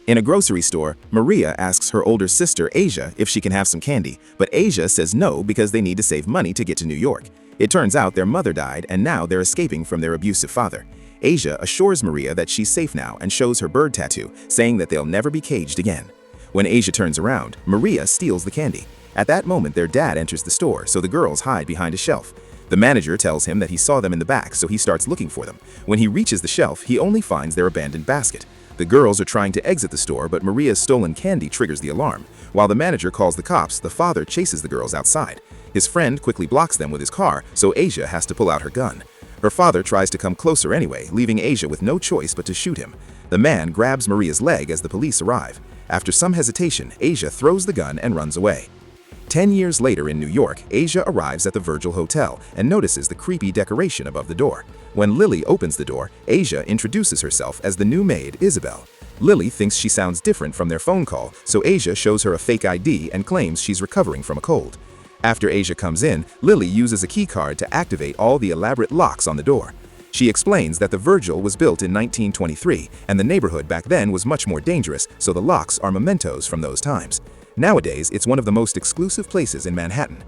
In a grocery store, Maria asks her older sister Asia if she can have some candy, but Asia says no because they need to save money to get to New York. It turns out their mother died and now they're escaping from their abusive father. Asia assures Maria that she's safe now and shows her bird tattoo, saying that they'll never be caged again. When Asia turns around, Maria steals the candy. At that moment, their dad enters the store, so the girls hide behind a shelf. The manager tells him that he saw them in the back, so he starts looking for them. When he reaches the shelf, he only finds their abandoned basket. The girls are trying to exit the store, but Maria's stolen candy triggers the alarm. While the manager calls the cops, the father chases the girls outside. His friend quickly blocks them with his car, so Asia has to pull out her gun. Her father tries to come closer anyway, leaving Asia with no choice but to shoot him. The man grabs Maria's leg as the police arrive. After some hesitation, Asia throws the gun and runs away. 10 years later in New York, Asia arrives at the Virgil Hotel and notices the creepy decoration above the door. When Lily opens the door, Asia introduces herself as the new maid, Isabel. Lily thinks she sounds different from their phone call, so Asia shows her a fake ID and claims she's recovering from a cold. After Asia comes in, Lily uses a keycard to activate all the elaborate locks on the door. She explains that the Virgil was built in 1923, and the neighborhood back then was much more dangerous, so the locks are mementos from those times. Nowadays, it's one of the most exclusive places in Manhattan.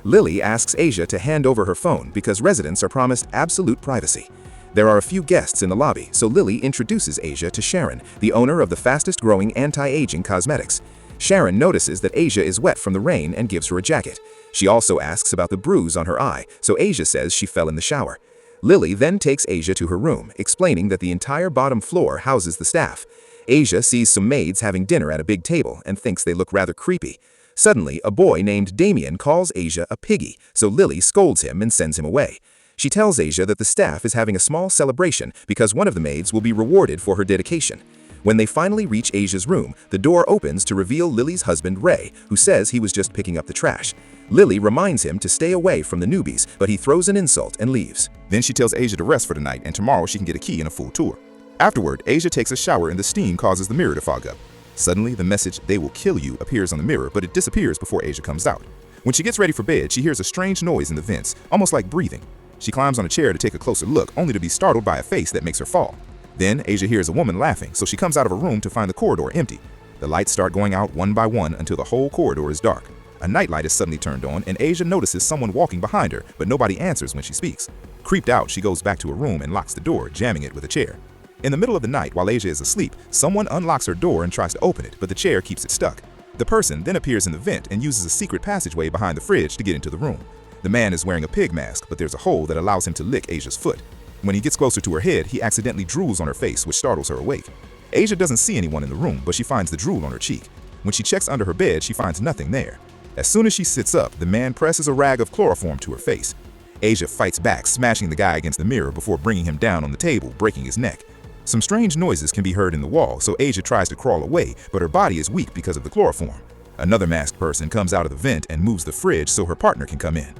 Lily asks Asia to hand over her phone because residents are promised absolute privacy. There are a few guests in the lobby, so Lily introduces Asia to Sharon, the owner of the fastest-growing anti-aging cosmetics. Sharon notices that Asia is wet from the rain and gives her a jacket. She also asks about the bruise on her eye, so Asia says she fell in the shower. Lily then takes Asia to her room, explaining that the entire bottom floor houses the staff. Asia sees some maids having dinner at a big table and thinks they look rather creepy. Suddenly, a boy named Damien calls Asia a piggy, so Lily scolds him and sends him away. She tells Asia that the staff is having a small celebration because one of the maids will be rewarded for her dedication. When they finally reach Asia's room, the door opens to reveal Lily's husband, Ray, who says he was just picking up the trash. Lily reminds him to stay away from the newbies, but he throws an insult and leaves. Then she tells Asia to rest for the night and tomorrow she can get a key and a full tour. Afterward, Asia takes a shower and the steam causes the mirror to fog up. Suddenly, the message, "They will kill you," appears on the mirror, but it disappears before Asia comes out. When she gets ready for bed, she hears a strange noise in the vents, almost like breathing. She climbs on a chair to take a closer look, only to be startled by a face that makes her fall. Then, Asia hears a woman laughing, so she comes out of her room to find the corridor empty. The lights start going out one by one until the whole corridor is dark. A nightlight is suddenly turned on, and Asia notices someone walking behind her, but nobody answers when she speaks. Creeped out, she goes back to her room and locks the door, jamming it with a chair. In the middle of the night, while Asia is asleep, someone unlocks her door and tries to open it, but the chair keeps it stuck. The person then appears in the vent and uses a secret passageway behind the fridge to get into the room. The man is wearing a pig mask, but there's a hole that allows him to lick Asia's foot. When he gets closer to her head, he accidentally drools on her face, which startles her awake. Asia doesn't see anyone in the room, but she finds the drool on her cheek. When she checks under her bed, she finds nothing there. As soon as she sits up, the man presses a rag of chloroform to her face. Asia fights back, smashing the guy against the mirror before bringing him down on the table, breaking his neck. Some strange noises can be heard in the wall, so Asia tries to crawl away, but her body is weak because of the chloroform. Another masked person comes out of the vent and moves the fridge so her partner can come in.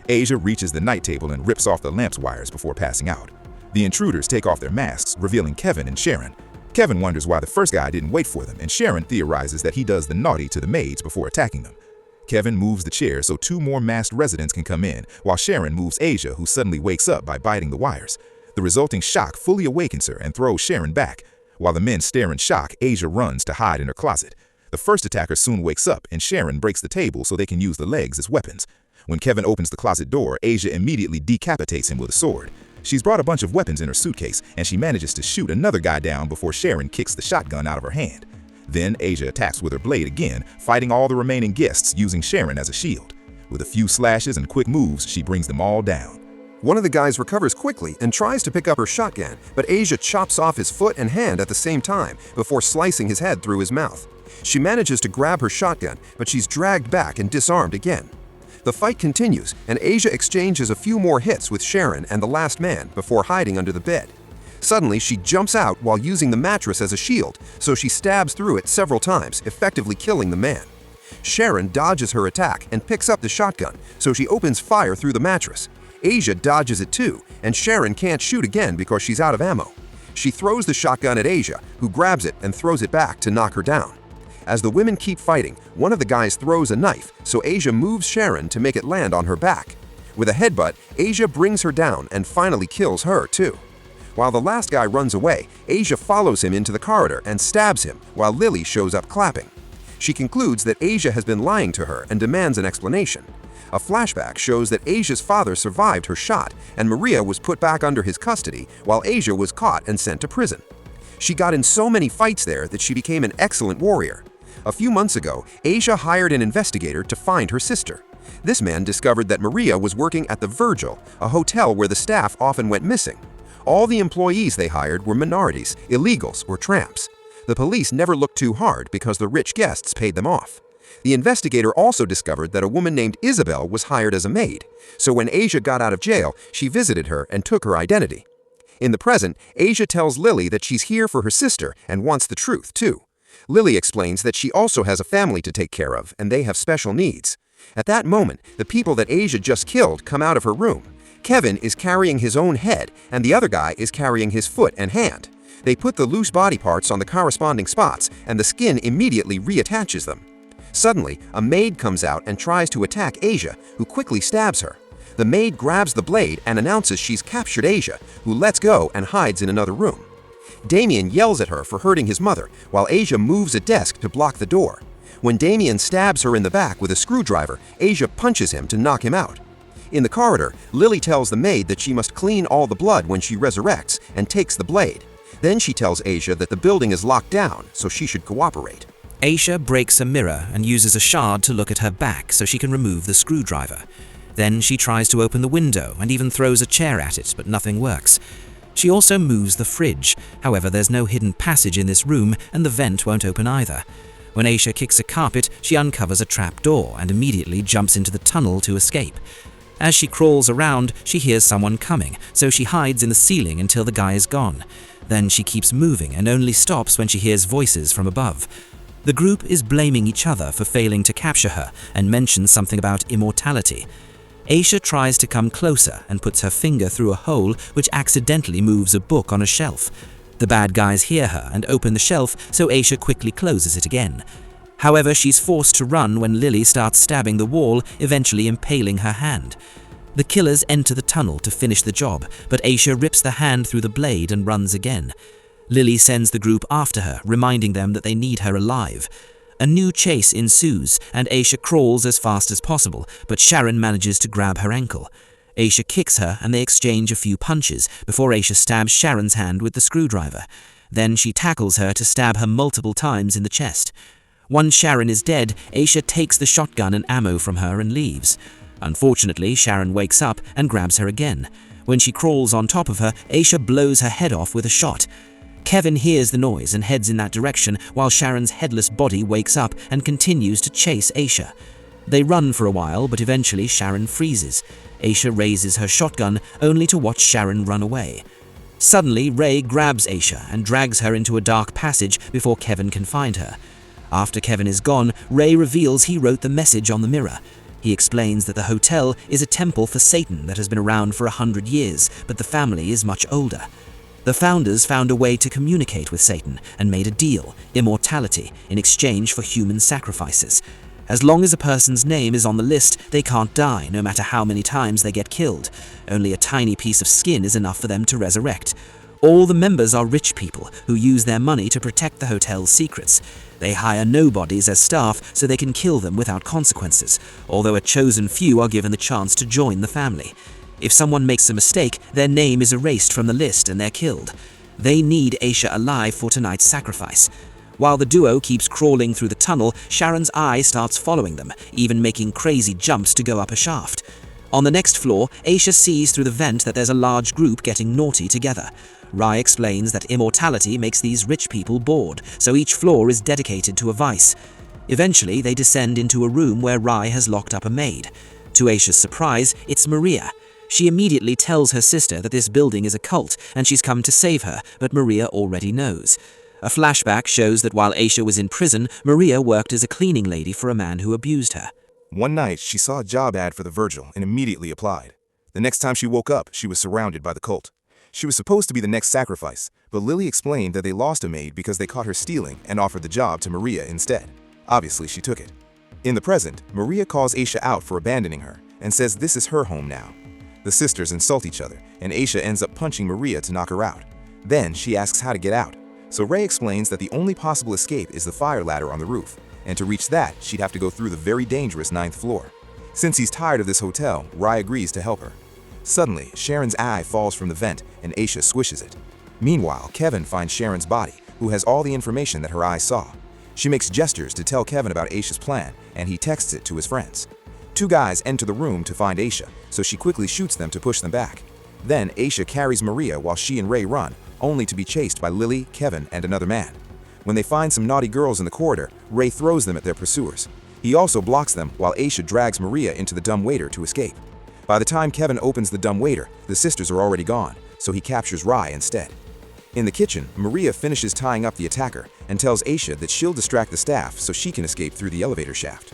Asia reaches the night table and rips off the lamp's wires before passing out. The intruders take off their masks, revealing Kevin and Sharon. Kevin wonders why the first guy didn't wait for them, and Sharon theorizes that he does the naughty to the maids before attacking them. Kevin moves the chair so 2 more masked residents can come in, while Sharon moves Asia, who suddenly wakes up by biting the wires. The resulting shock fully awakens her and throws Sharon back. While the men stare in shock, Asia runs to hide in her closet. The first attacker soon wakes up, and Sharon breaks the table so they can use the legs as weapons. When Kevin opens the closet door, Asia immediately decapitates him with a sword. She's brought a bunch of weapons in her suitcase, and she manages to shoot another guy down before Sharon kicks the shotgun out of her hand. Then Asia attacks with her blade again, fighting all the remaining guests using Sharon as a shield. With a few slashes and quick moves, she brings them all down. One of the guys recovers quickly and tries to pick up her shotgun, but Asia chops off his foot and hand at the same time before slicing his head through his mouth. She manages to grab her shotgun, but she's dragged back and disarmed again. The fight continues, and Asia exchanges a few more hits with Sharon and the last man before hiding under the bed. Suddenly, she jumps out while using the mattress as a shield, so she stabs through it several times, effectively killing the man. Sharon dodges her attack and picks up the shotgun, so she opens fire through the mattress. Asia dodges it too, and Sharon can't shoot again because she's out of ammo. She throws the shotgun at Asia, who grabs it and throws it back to knock her down. As the women keep fighting, one of the guys throws a knife, so Asia moves Sharon to make it land on her back. With a headbutt, Asia brings her down and finally kills her too. While the last guy runs away, Asia follows him into the corridor and stabs him while Lily shows up clapping. She concludes that Asia has been lying to her and demands an explanation. A flashback shows that Asia's father survived her shot and Maria was put back under his custody while Asia was caught and sent to prison. She got in so many fights there that she became an excellent warrior. A few months ago, Asia hired an investigator to find her sister. This man discovered that Maria was working at the Virgil, a hotel where the staff often went missing. All the employees they hired were minorities, illegals, or tramps. The police never looked too hard because the rich guests paid them off. The investigator also discovered that a woman named Isabel was hired as a maid, so when Asia got out of jail, she visited her and took her identity. In the present, Asia tells Lily that she's here for her sister and wants the truth, too. Lily explains that she also has a family to take care of and they have special needs. At that moment, the people that Asia just killed come out of her room. Kevin is carrying his own head and the other guy is carrying his foot and hand. They put the loose body parts on the corresponding spots and the skin immediately reattaches them. Suddenly, a maid comes out and tries to attack Asia, who quickly stabs her. The maid grabs the blade and announces she's captured Asia, who lets go and hides in another room. Damien yells at her for hurting his mother, while Asia moves a desk to block the door. When Damien stabs her in the back with a screwdriver, Asia punches him to knock him out. In the corridor, Lily tells the maid that she must clean all the blood when she resurrects and takes the blade. Then she tells Asia that the building is locked down, so she should cooperate. Asia breaks a mirror and uses a shard to look at her back so she can remove the screwdriver. Then she tries to open the window and even throws a chair at it, but nothing works. She also moves the fridge. However, there's no hidden passage in this room and the vent won't open either. When Asia kicks a carpet, she uncovers a trap door and immediately jumps into the tunnel to escape. As she crawls around, she hears someone coming, so she hides in the ceiling until the guy is gone. Then she keeps moving and only stops when she hears voices from above. The group is blaming each other for failing to capture her and mentions something about immortality. Asia tries to come closer and puts her finger through a hole which accidentally moves a book on a shelf. The bad guys hear her and open the shelf, so Asia quickly closes it again. However, she's forced to run when Lily starts stabbing the wall, eventually impaling her hand. The killers enter the tunnel to finish the job, but Asia rips the hand through the blade and runs again. Lily sends the group after her, reminding them that they need her alive. A new chase ensues, and Asia crawls as fast as possible, but Sharon manages to grab her ankle. Asia kicks her and they exchange a few punches before Asia stabs Sharon's hand with the screwdriver. Then she tackles her to stab her multiple times in the chest. Once Sharon is dead, Asia takes the shotgun and ammo from her and leaves. Unfortunately, Sharon wakes up and grabs her again. When she crawls on top of her, Asia blows her head off with a shot. Kevin hears the noise and heads in that direction while Sharon's headless body wakes up and continues to chase Asia. They run for a while, but eventually Sharon freezes. Asia raises her shotgun only to watch Sharon run away. Suddenly, Ray grabs Asia and drags her into a dark passage before Kevin can find her. After Kevin is gone, Ray reveals he wrote the message on the mirror. He explains that the hotel is a temple for Satan that has been around for 100 years, but the family is much older. The founders found a way to communicate with Satan and made a deal, immortality, in exchange for human sacrifices. As long as a person's name is on the list, they can't die, no matter how many times they get killed. Only a tiny piece of skin is enough for them to resurrect. All the members are rich people who use their money to protect the hotel's secrets. They hire nobodies as staff so they can kill them without consequences, although a chosen few are given the chance to join the family. If someone makes a mistake, their name is erased from the list and they're killed. They need Asia alive for tonight's sacrifice. While the duo keeps crawling through the tunnel, Sharon's eye starts following them, even making crazy jumps to go up a shaft. On the next floor, Asia sees through the vent that there's a large group getting naughty together. Rai explains that immortality makes these rich people bored, so each floor is dedicated to a vice. Eventually, they descend into a room where Rai has locked up a maid. To Asia's surprise, it's Maria. She immediately tells her sister that this building is a cult and she's come to save her, but Maria already knows. A flashback shows that while Asia was in prison, Maria worked as a cleaning lady for a man who abused her. One night, she saw a job ad for the Virgil and immediately applied. The next time she woke up, she was surrounded by the cult. She was supposed to be the next sacrifice, but Lily explained that they lost a maid because they caught her stealing and offered the job to Maria instead. Obviously, she took it. In the present, Maria calls Asia out for abandoning her and says this is her home now. The sisters insult each other, and Aisha ends up punching Maria to knock her out. Then she asks how to get out. So Ray explains that the only possible escape is the fire ladder on the roof, and to reach that, she'd have to go through the very dangerous 9th floor. Since he's tired of this hotel, Rai agrees to help her. Suddenly, Sharon's eye falls from the vent, and Aisha swishes it. Meanwhile, Kevin finds Sharon's body, who has all the information that her eye saw. She makes gestures to tell Kevin about Aisha's plan, and he texts it to his friends. 2 guys enter the room to find Aisha, so she quickly shoots them to push them back. Then Aisha carries Maria while she and Ray run, only to be chased by Lily, Kevin, and another man. When they find some naughty girls in the corridor, Ray throws them at their pursuers. He also blocks them while Aisha drags Maria into the dumbwaiter to escape. By the time Kevin opens the dumbwaiter, the sisters are already gone, so he captures Rai instead. In the kitchen, Maria finishes tying up the attacker and tells Aisha that she'll distract the staff so she can escape through the elevator shaft.